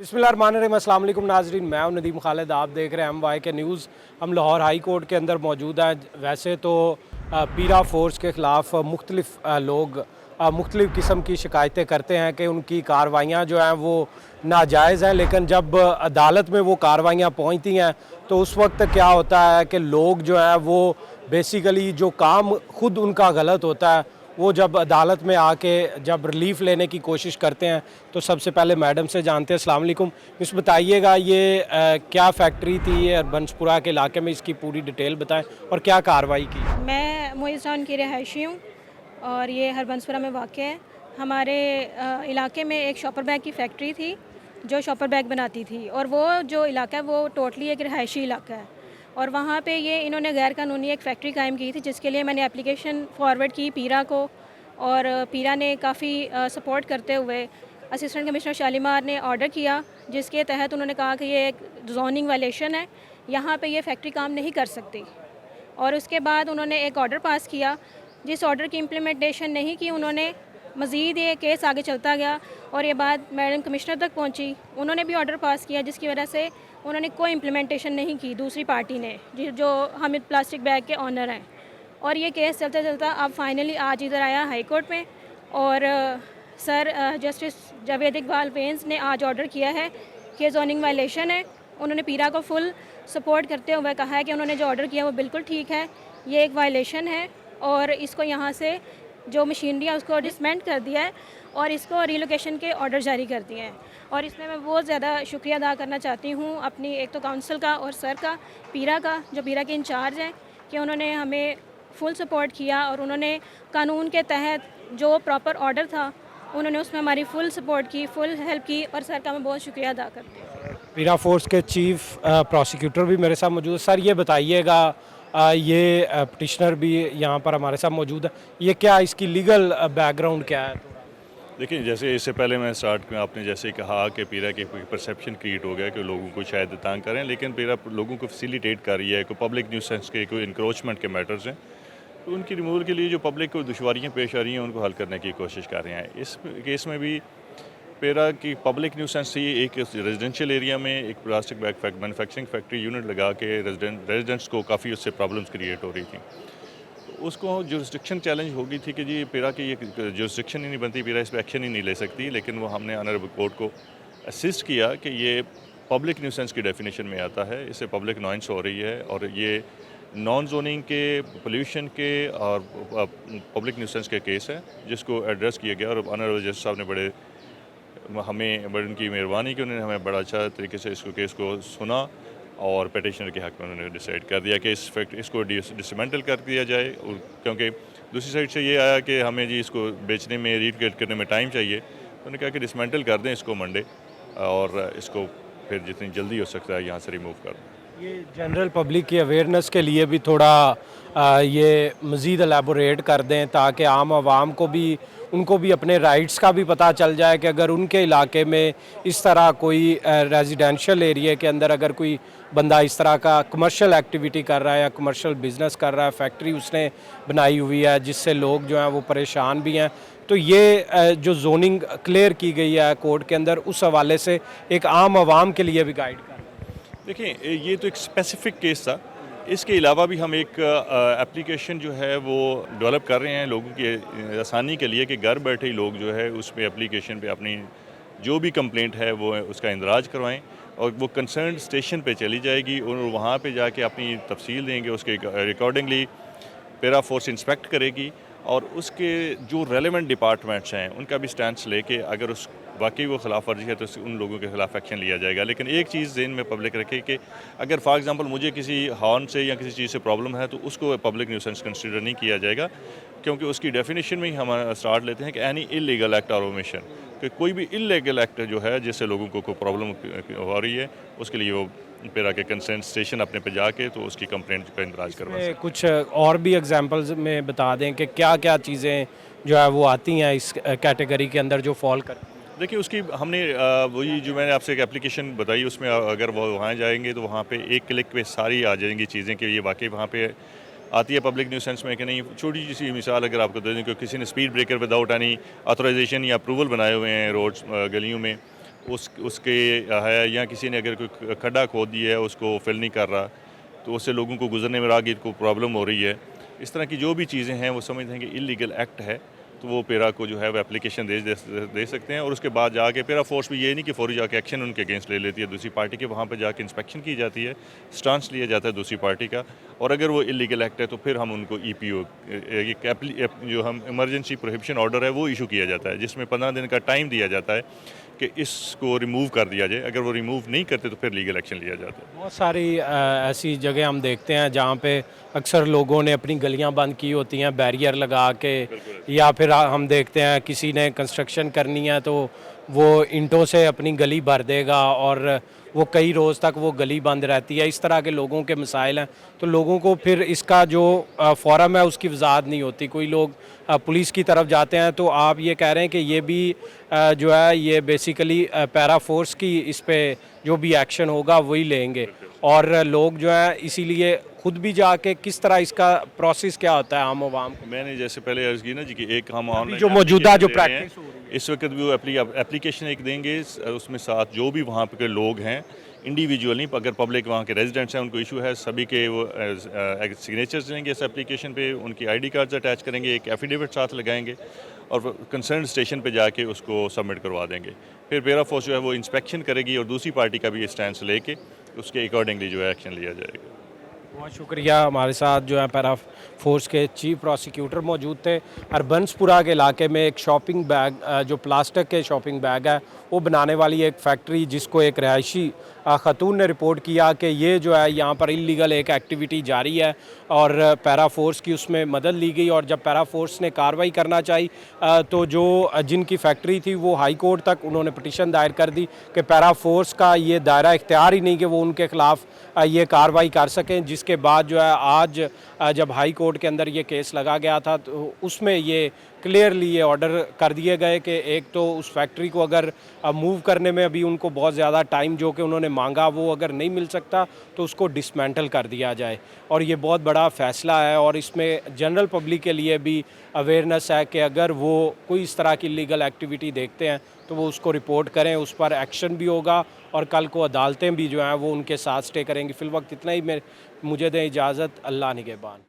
बिस्मिल्लाहिर्रहमानिर्रहीम, अस्सलाम वालेकुम नाजरीन। मैं हूं नदीम खालिद, आप देख रहे हैं MY के न्यूज़। हम लाहौर हाई कोर्ट के अंदर मौजूद हैं। वैसे तो पीरा फोर्स के ख़िलाफ़ मुख्तलिफ़ लोग मुख्तलिफ़ किस्म की शिकायतें करते हैं कि उनकी कार्रवाइयाँ जो हैं वो नाजायज़ हैं, लेकिन जब अदालत में वो कार्रवाइयाँ पहुँचती हैं तो उस वक्त क्या होता है कि लोग जो हैं वो बेसिकली जो काम खुद उनका गलत होता है वो जब अदालत में आके जब रिलीफ़ लेने की कोशिश करते हैं। तो सबसे पहले मैडम से जानते हैं। अस्सलाम वालेकुम मिस, बताइएगा ये क्या फैक्ट्री थी ये हरबंसपुरा के इलाके में, इसकी पूरी डिटेल बताएं और क्या कार्रवाई की। मैं मोइज़ टाउन की रिहायशी हूँ और ये हरबंसपुरा में वाक़ है। हमारे इलाके में एक शॉपर बैग की फ़ैक्ट्री थी जो शॉपर बैग बनाती थी, और वो जो इलाका है वो टोटली एक रिहायशी इलाका है। और वहाँ पे ये इन्होंने गैर कानूनी एक फ़ैक्ट्री कायम की थी, जिसके लिए मैंने एप्लीकेशन फ़ॉरवर्ड की पीरा को, और पीरा ने काफ़ी सपोर्ट करते हुए असिस्टेंट कमिश्नर शालीमार ने ऑर्डर किया, जिसके तहत उन्होंने कहा कि ये एक ज़ोनिंग वायलेशन है, यहाँ पे ये फ़ैक्ट्री काम नहीं कर सकती। और उसके बाद उन्होंने एक ऑर्डर पास किया, जिस ऑर्डर की इम्प्लीमेंटेशन नहीं की उन्होंने। मज़ीद ये केस आगे चलता गया और ये बात मैडम कमिश्नर तक पहुंची। उन्होंने भी ऑर्डर पास किया, जिसकी वजह से उन्होंने कोई इम्प्लीमेंटेशन नहीं की दूसरी पार्टी ने, जो हामिद प्लास्टिक बैग के ऑनर हैं। और ये केस चलता चलता अब फाइनली आज इधर आया हाई कोर्ट में, और सर जस्टिस जावेद इकबाल वेंस ने आज ऑर्डर किया है कि जोनिंग वायलेशन है। उन्होंने पीरा को फुल सपोर्ट करते हुए कहा है कि उन्होंने जो ऑर्डर किया वो बिल्कुल ठीक है, ये एक वायलेशन है, और इसको यहाँ से जो मशीनरी है उसको डिसमेंट कर दिया है और इसको रीलोकेशन के ऑर्डर जारी कर दिए हैं। और इसमें मैं बहुत ज़्यादा शुक्रिया अदा करना चाहती हूँ अपनी एक तो काउंसिल का और सर का, पीरा का, जो पीरा के इंचार्ज हैं, कि उन्होंने हमें फुल सपोर्ट किया और उन्होंने कानून के तहत जो प्रॉपर ऑर्डर था उन्होंने उसमें हमारी फुल सपोर्ट की, फुल हेल्प की, और सर का मैं बहुत शुक्रिया अदा करती हूँ। पीरा फोर्स के चीफ प्रोसिक्यूटर भी मेरे साथ मौजूद है। सर ये बताइएगा, ये पटिशनर भी यहाँ पर हमारे साथ मौजूद है, ये क्या इसकी लीगल बैकग्राउंड क्या है? देखिए, जैसे इससे पहले मैं स्टार्ट में आपने जैसे कहा कि पीरा के परसेप्शन क्रिएट हो गया कि लोगों को शायद तंग करें, लेकिन पीरा लोगों को फैसिलिटेट कर रही है, कोई पब्लिक न्यूसेंस के कोई इंक्रोचमेंट के मैटर्स हैं, तो उनकी रिमूवल के लिए जो पब्लिक को दुश्वारियाँ पेश आ रही हैं उनको हल करने की कोशिश कर रहे हैं। इस केस में भी पेरा की पब्लिक न्यूसेंस थी, एक रेजिडेंशियल एरिया में एक plastic bag manufacturing factory unit लगा के रेजिडेंट्स को काफ़ी उससे प्रॉब्लम्स क्रिएट हो रही थी। उसको जुरिस्डिक्शन चैलेंज हो गई थी कि जी पेरा की ये जुरिस्डिक्शन ही नहीं बनती, पेरा इस पर एक्शन ही नहीं ले सकती, लेकिन वो हमने ऑनरेबल कोर्ट को असिस्ट किया कि ये पब्लिक न्यूसेंस की डेफिनेशन में आता है, इससे पब्लिक नॉइंस हो रही है और ये नॉन जोनिंग के, पोल्यूशन के और पब्लिक न्यूसेंस के केस है जिसको एड्रेस किया गया। और ऑनरेबल जज साहब ने बड़ी उनकी मेहरबानी कि उन्होंने हमें बड़ा अच्छा तरीके से इसको केस को सुना और पटिशनर के हक़ में उन्होंने डिसाइड कर दिया कि इसको डिसमेंटल कर दिया जाए। और क्योंकि दूसरी साइड से ये आया कि हमें जी इसको बेचने में, रीलोकेट करने में टाइम चाहिए, तो उन्होंने कहा कि डिसमेंटल कर दें इसको मंडे, और इसको फिर जितनी जल्दी हो सकता है यहाँ से रिमूव कर दें। ये जनरल पब्लिक की अवेयरनेस के लिए भी थोड़ा ये मज़ीद एलेबोरेट कर दें ताकि आम आवाम को भी, उनको भी अपने राइट्स का भी पता चल जाए कि अगर उनके इलाके में इस तरह कोई रेजिडेंशियल एरिया के अंदर अगर कोई बंदा इस तरह का कमर्शियल एक्टिविटी कर रहा है या कमर्शियल बिज़नेस कर रहा है, फैक्ट्री उसने बनाई हुई है जिससे लोग जो हैं वो परेशान भी हैं, तो ये जो जोनिंग क्लियर की गई है कोर्ट के अंदर, उस हवाले से एक आम आवाम के लिए भी गाइड कर। देखिए, ये तो एक स्पेसिफिक केस था। इसके अलावा भी हम एक एप्लीकेशन जो है वो डेवलप कर रहे हैं लोगों की आसानी के लिए कि घर बैठे ही लोग जो है उस पे एप्लीकेशन पे अपनी जो भी कंप्लेंट है वो उसका इंदराज करवाएं और वो कंसर्न स्टेशन पे चली जाएगी और वहाँ पे जाके अपनी तफसील देंगे, उसके रिकॉर्डिंगली पेरा फोर्स इंस्पेक्ट करेगी और उसके जो रेलेवेंट डिपार्टमेंट्स हैं उनका भी स्टैंड लेके अगर उस वाकई वो खिलाफ वर्जी है तो उन लोगों के खिलाफ एक्शन लिया जाएगा। लेकिन एक चीज़ ज़हन में पब्लिक रखे कि अगर फॉर एग्जांपल मुझे किसी हॉर्न से या किसी चीज़ से प्रॉब्लम है तो उसको पब्लिक न्यूसेंस कंसीडर नहीं किया जाएगा, क्योंकि उसकी डेफिनेशन में ही हम स्टार्ट लेते हैं कि एनी इलीगल एक्ट और ओमिशन, कि कोई भी इलीगल एक्ट जो है जिससे लोगों को कोई प्रॉब्लम हो रही है उसके लिए वो पेरा के कंसर्न स्टेशन अपने पे जाके तो उसकी कंप्लेंट का इंदराज करवा सकते हैं। कुछ और भी एग्जांपल्स में बता दें कि क्या क्या चीज़ें जो है वो आती हैं इस कैटेगरी के अंदर जो फॉल कर। देखिए, उसकी हमने वही जो मैंने आपसे एक एप्लीकेशन बताई उसमें अगर वो वहाँ जाएंगे तो वहाँ पे एक क्लिक पे सारी आ जाएंगी चीज़ें कि ये वाकई वहाँ पे आती है पब्लिक न्यूसेंस में कि नहीं। छोटी सी मिसाल अगर आपको दे दें कि किसी ने speed breaker without any authorization या अप्रूवल बनाए हुए हैं रोड्स गलियों में, उसके है, या किसी ने अगर कोई खड्डा खोद दिया है उसको फिल नहीं कर रहा, तो उससे लोगों को गुजरने में राहगीर को प्रॉब्लम हो रही है। इस तरह की जो भी चीज़ें हैं वो समझते हैं कि इलीगल एक्ट है, तो वो पेरा को जो है वो एप्लीकेशन दे सकते हैं। और उसके बाद जाके पेरा फोर्स भी ये नहीं कि फौरी जाके एक्शन उनके अगेंस्ट ले लेती है दूसरी पार्टी के, वहाँ पर जाके इंस्पेक्शन की जाती है, स्टांस लिया जाता है दूसरी पार्टी का, और अगर वो इलीगल एक्ट है तो फिर हम उनको EPO जो हम इमरजेंसी प्रोहिबिशन ऑर्डर है वो इशू किया जाता है, जिसमें 15 दिन का टाइम दिया जाता है कि इसको रिमूव कर दिया जाए। अगर वो रिमूव नहीं करते तो फिर लीगल एक्शन लिया जाता है। बहुत सारी ऐसी जगह हम देखते हैं जहाँ पे अक्सर लोगों ने अपनी गलियां बंद की होती हैं बैरियर लगा के, या फिर हम देखते हैं किसी ने कंस्ट्रक्शन करनी है तो वो ईंटों से अपनी गली भर देगा और वो कई रोज़ तक वो गली बंद रहती है। इस तरह के लोगों के मसाइल हैं, तो लोगों को फिर इसका जो फोरम है उसकी वजाहत नहीं होती। कोई लोग पुलिस की तरफ जाते हैं, तो आप ये कह रहे हैं कि ये भी जो है ये बेसिकली पैरा फोर्स की इस पे जो भी एक्शन होगा वही लेंगे, और लोग जो है इसीलिए खुद भी जाके किस तरह इसका प्रोसेस क्या होता है आम आवाम को। मैंने जैसे पहले अर्ज़ की ना जी कि एक हम ऑनलाइन जो मौजूदा जो application दे रहे हैं, प्रैक्टिस हो रही है, इस वक्त भी वो एप्लीकेशन एक देंगे, उसमें साथ जो भी वहाँ के लोग हैं इंडिविजुअल नहीं, अगर पब्लिक वहाँ के रेजिडेंट्स हैं उनको इशू है, सभी के वो सिग्नेचर्स देंगे इस एप्लीकेशन पे, उनकी ID कार्ड्स अटैच करेंगे, एक एफिडेविट साथ लगाएंगे और कंसर्न स्टेशन पे जाके उसको सबमिट करवा देंगे। फिर पेरा फोर्स जो है वो इंस्पेक्शन करेगी और दूसरी पार्टी का भी स्टैंड लेके उसके अकॉर्डिंगली जो है एक्शन लिया जाएगा। बहुत शुक्रिया। हमारे साथ जो है पैरा फोर्स के चीफ प्रोसिक्यूटर मौजूद थे। हरबंसपुरा के इलाके में एक शॉपिंग बैग जो प्लास्टिक के शॉपिंग बैग है वो बनाने वाली एक फैक्ट्री, जिसको एक रिहायशी ख़तून ने रिपोर्ट किया कि ये जो है यहाँ पर इलीगल एक एक्टिविटी जारी है, और पैरा फोर्स की उसमें मदद ली गई। और जब पैरा फोर्स ने कार्रवाई करना चाहिए तो जो जिनकी फैक्ट्री थी वो हाई कोर्ट तक उन्होंने पिटीशन दायर कर दी कि पैरा फोर्स का ये दायरा इख्तियार ही नहीं कि वो उनके ख़िलाफ़ ये कार्रवाई कर सकें। जिसके बाद जो है आज जब हाई कोर्ट के अंदर ये केस लगा गया था तो उसमें ये क्लियरली ये ऑर्डर कर दिए गए कि एक तो उस फैक्ट्री को अगर मूव करने में अभी उनको बहुत ज़्यादा टाइम जो कि उन्होंने मांगा वो अगर नहीं मिल सकता तो उसको डिसमेंटल कर दिया जाए। और ये बहुत बड़ा फ़ैसला है, और इसमें जनरल पब्लिक के लिए भी अवेयरनेस है कि अगर वो कोई इस तरह की लीगल एक्टिविटी देखते हैं तो वो उसको रिपोर्ट करें, उस पर एक्शन भी होगा, और कल को अदालतें भी जो हैं वो उनके साथ स्टे करेंगी। फ़िल वक्त इतना ही, मुझे दें इजाज़त। अल्लाह निगहबान।